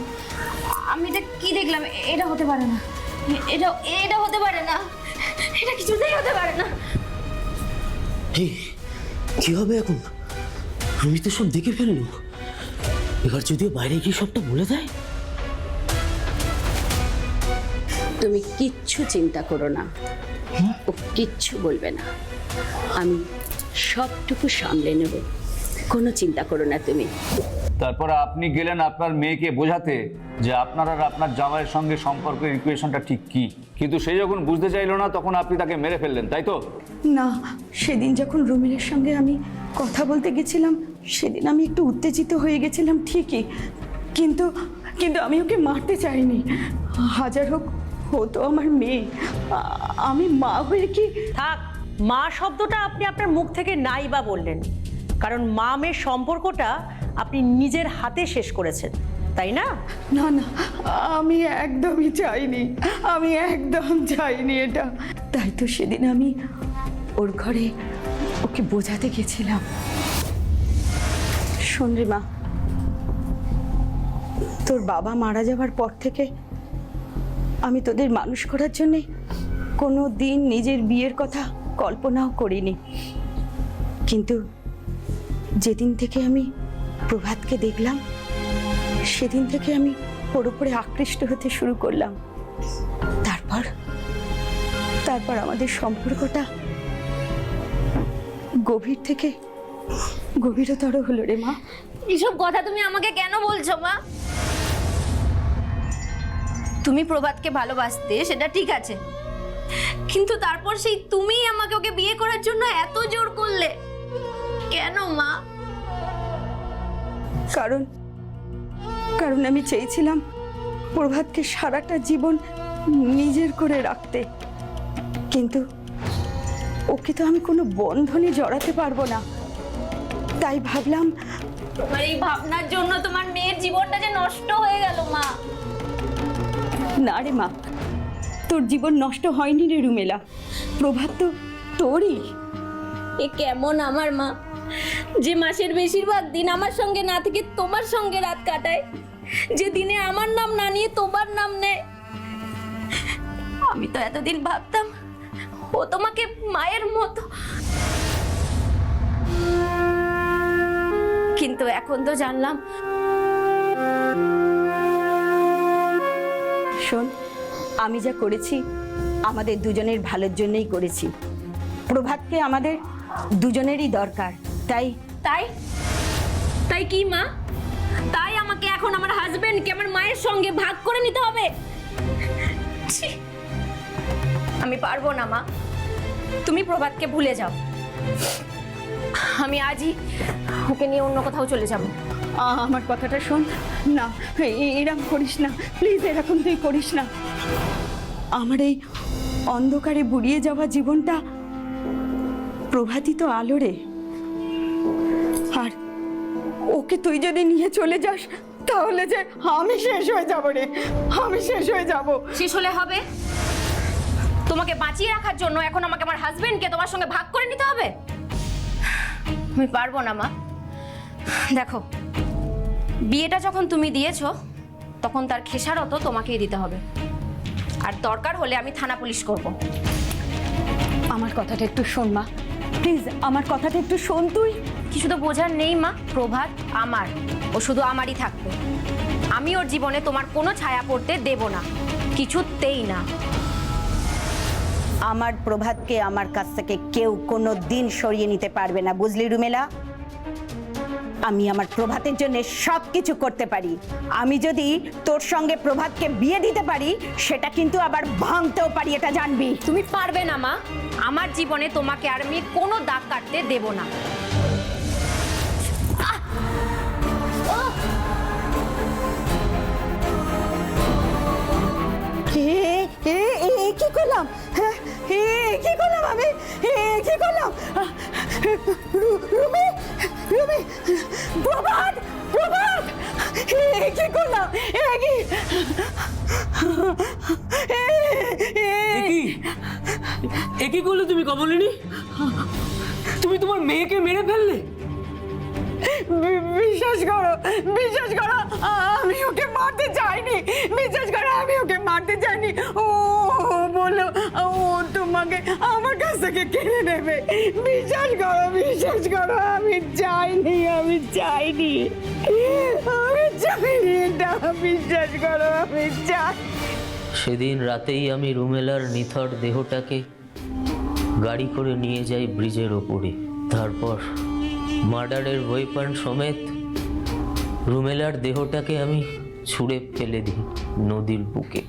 I: আমি এটা কি দেখলাম? এটা হতে পারে না, এটা হতে পারে না, এটা কিছুতেই হতে পারে না।
D: কি হবে এখন? রুমি তো সব দেখে ফেললো, এবার যদিও বাইরে গিয়ে সবটা বলে দেয়।
E: তুমি কিচ্ছু চিন্তা করো না, ও কিচ্ছু বলবে না, আমি সবটুকু সামলে নেব, কোনো চিন্তা করো না তুমি।
F: তারপর আপনি গেলেন আপনার মেয়েকে বোঝাতে যে আপনার আর আপনার জামাইয়ের সঙ্গে সম্পর্কের ইকুয়েশনটা ঠিক কি, কিন্তু সে যখন বুঝতে চাইলো না তখন আপনি তাকে মেরে ফেললেন, তাই তো?
A: না, সেদিন যখন রুমিলের সঙ্গে আমি কথা বলতে গেছিলাম সেদিন আমি একটু উত্তেজিত হয়ে গেছিলাম ঠিকই, কিন্তু আমি ওকে মারতে চাইনি। হাজার হোক, ও তো আমার মেয়ে, আমি মা হয়ে কি?
H: থাক, মা শব্দটা আপনি আপনার মুখ থেকে নাই বা বললেন, কারণ মা মেয়ের সম্পর্কটা আপনি নিজের হাতে শেষ করেছেন, তাই না?
A: না না, আমি একদমই চাইনি, আমি একদম চাইনি এটা। তাই তো সেদিন আমি ওর ঘরে ওকে বোঝাতে গেছিলাম। শোন রে মা, তোর বাবা মারা যাবার পর থেকে আমি তোদের মানুষ করার জন্যে কোনো দিন নিজের বিয়ের কথা কল্পনাও করিনি, কিন্তু যেদিন থেকে আমি প্রভাতকে দেখলাম সেদিন থেকে আমি ওর উপরে আকৃষ্ট হতে শুরু করলাম। তারপর আমাদের সম্পর্কটা গভীর থেকে গভীরতর হলো রে মা।
I: এসব কথা তুমি আমাকে কেন বলছো মা? তুমি প্রভাতকে ভালোবাসতে, সেটা ঠিক আছে, কিন্তু তারপর সেই তুমি আমাকে ওকে বিয়ে করার জন্য এত জোর করলে কেন মা?
A: কারণ আমি চেয়েছিলাম প্রভাতকে সারাটা জীবন নিজের করে রাখতে, কিন্তু ওকে তো আমি কোনো বন্ধনে জড়াতে পারবো না। তাই ভাবলাম
I: তোমার এই ভাবনার জন্য তোমার মেয়ের জীবনটা যে নষ্ট হয়ে গেল মা।
A: না রে মা, তোর জীবন নষ্ট হয়নি রে রুমেলা, প্রভাত তো তোরই।
I: এ কেমন আমার মা, যে মাসের বেশিরভাগ দিন আমার সঙ্গে না থেকে তোমার সঙ্গে রাত কাটায়, যে দিনে আমার নাম না নিয়ে তোমার নাম নেয়। আমি তো এতদিন ভাবতাম ও তোমাকে মায়ের মতো, কিন্তু এখন তো জানলাম।
A: শোন, আমি যা করেছি আমাদের দুজনের ভালোর জন্যই করেছি। প্রভাতকে আমাদের দুজনেরই দরকার, তাই
I: তাই তাই কি মা? তাই আমাকে এখন আমার হাজবেন্ডকে আমার মায়ের সঙ্গে ভাগ করে নিতে হবে? ছি, আমি পারবো না মা, তুমি প্রভাতকে ভুলে যাও, আমি আজই ওকে নিয়ে অন্য কোথাও চলে যাব।
A: আমার কথাটা শোন না, এরকম করিস না প্লিজ, এরকম তুই করিস না। আমার এই অন্ধকারে বুড়িয়ে যাওয়া জীবনটা প্রভাতই তো আলো রে, আর ওকে তুই যদি নিয়ে চলে যাস তাহলে যে আমি শেষ হয়ে যাব রে, আমি শেষ হয়ে যাব।
I: শেষ হলে হবে? তোমাকে বাঁচিয়ে রাখার জন্য এখন আমাকে আমার হাজবেন্ডকে তোমার সঙ্গে ভাগ করে নিতে হবে? আমি পারবো না মা। দেখো, বিয়েটা যখন তুমি দিয়েছো তখন তার খেসারত তোমাকেই দিতে হবে, আর দরকার হলে আমি থানা পুলিশ করব।
A: আমার কথাটা একটু শোন মা, প্লিজ আমার কথাটা একটু শোন তুই।
I: কিছু তো বোঝার নেই মা, প্রভাত আমার, ও শুধু আমারই থাকবে। আমি ওর জীবনে তোমার কোনো ছায়া পড়তে দেব না, কিছুতেই না।
A: আমার প্রভাতকে আমার কাছ থেকে কেউ কোনো দিন সরিয়ে নিতে পারবে না, বুঝলি রুমেলা? আমি আমার প্রভাতের জন্য সব কিছু করতে পারি। আমি যদি তোর সঙ্গে প্রভাতকে বিয়ে দিতে পারি, সেটা কিন্তু আবার ভাঙতেও পারি, এটা জানবি।
I: তুমি পারবে না মা, আমার জীবনে তোমাকে আর আমি কোনো দাগ কাটতে দেব না।
A: কি করলাম? কি করলাম আমি? কি করলাম? রুমি, রুমি, প্রভাত, প্রভাত, কি করলাম?
K: কি করলে তুমি কমলিনী? তুমি তোমার মেয়েকে মেরে ফেললে?
A: বিশ্বাস করো, বিশ্বাস করো, আমি ওকে মারতে চাইনি। বিশ্বাস করো, আমি ওকে মারতে চাইনি। ও বললো ও তোমাকে আমার কাছ থেকে কিনে নেবে। বিশ্বাস করো, বিশ্বাস করো, আমি চাইনি, আমি চাইনি, আমি চাইনি এটা। বিশ্বাস করো, আমি চাই।
D: সেদিন রাতেই আমি রুমেলার নিথর দেহটাকে গাড়ি করে নিয়ে যাই ব্রিজের ওপরে। তারপর মার্ডারের ওয়েপন সমেত রুমেলার দেহটাকে আমি ছুঁড়ে ফেলে দিই নদীর বুকে।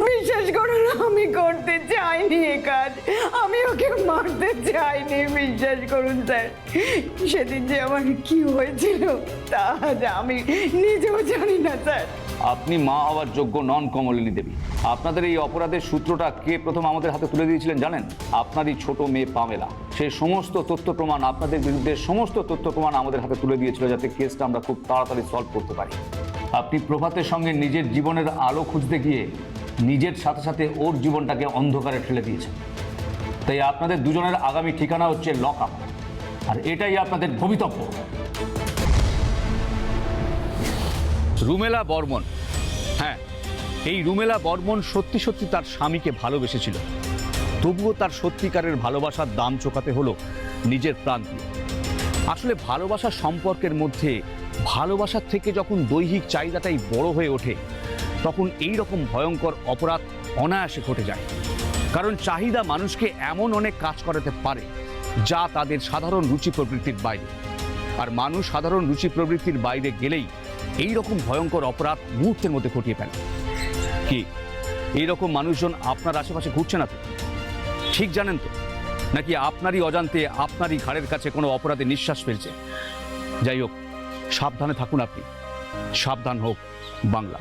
A: বিশ্বাস করুন, আমি করতে চাইনি এ কাজ, আমি ওকে মারতে চাইনি। বিশ্বাস করুন স্যার, সেদিন যে আমার কি হয়েছিল তা আমি নিজেও জানি না স্যার।
F: আপনি মা হওয়ার যোগ্য নন কমলিনী দেবী। আপনাদের এই অপরাধের সূত্রটা কে প্রথম আমাদের হাতে তুলে দিয়েছিলেন জানেন? আপনারই ছোট মেয়ে পামেলা। সেই সমস্ত তথ্য প্রমাণ, আপনাদের বিরুদ্ধে সমস্ত তথ্য প্রমাণ আমাদের হাতে তুলে দিয়েছিল, যাতে কেসটা আমরা খুব তাড়াতাড়ি সলভ করতে পারি। আপনি প্রভাতের সঙ্গে নিজের জীবনের আলো খুঁজতে গিয়ে নিজের সাথে সাথে ওর জীবনটাকে অন্ধকারে ঠেলে দিয়েছেন। তাই আপনাদের দুজনের আগামী ঠিকানা হচ্ছে লক আপ, আর এটাই আপনাদের ভবিতব্য। রুমেলা বর্মন, হ্যাঁ, এই রুমেলা বর্মন সত্যি সত্যি তার স্বামীকে ভালোবেসেছিল, তবুও তার সত্যিকারের ভালোবাসার দাম চোকাতে হলো নিজের প্রাণ দিয়ে। আসলে ভালোবাসার সম্পর্কের মধ্যে ভালোবাসার থেকে যখন দৈহিক চাহিদাটাই বড় হয়ে ওঠে, তখন এই রকম ভয়ঙ্কর অপরাধ অনায়াসে ঘটে যায়। কারণ চাহিদা মানুষকে এমন অনেক কাজ করাতে পারে যা তাদের সাধারণ রুচি প্রবৃত্তির বাইরে, আর মানুষ সাধারণ রুচি প্রবৃত্তির বাইরে গেলেই এই রকম ভয়ঙ্কর অপরাধ মুহূর্তের মধ্যে ঘটিয়ে ফেলে। কি এইরকম মানুষজন আপনার আশেপাশে ঘুরছে না তো? ঠিক জানেন তো? নাকি আপনারই অজান্তে আপনারই ঘাড়ের কাছে কোনো অপরাধে নিঃশ্বাস ফেলছে? যাই হোক, সাবধানে থাকুন আপনি। সাবধান হোক বাংলা।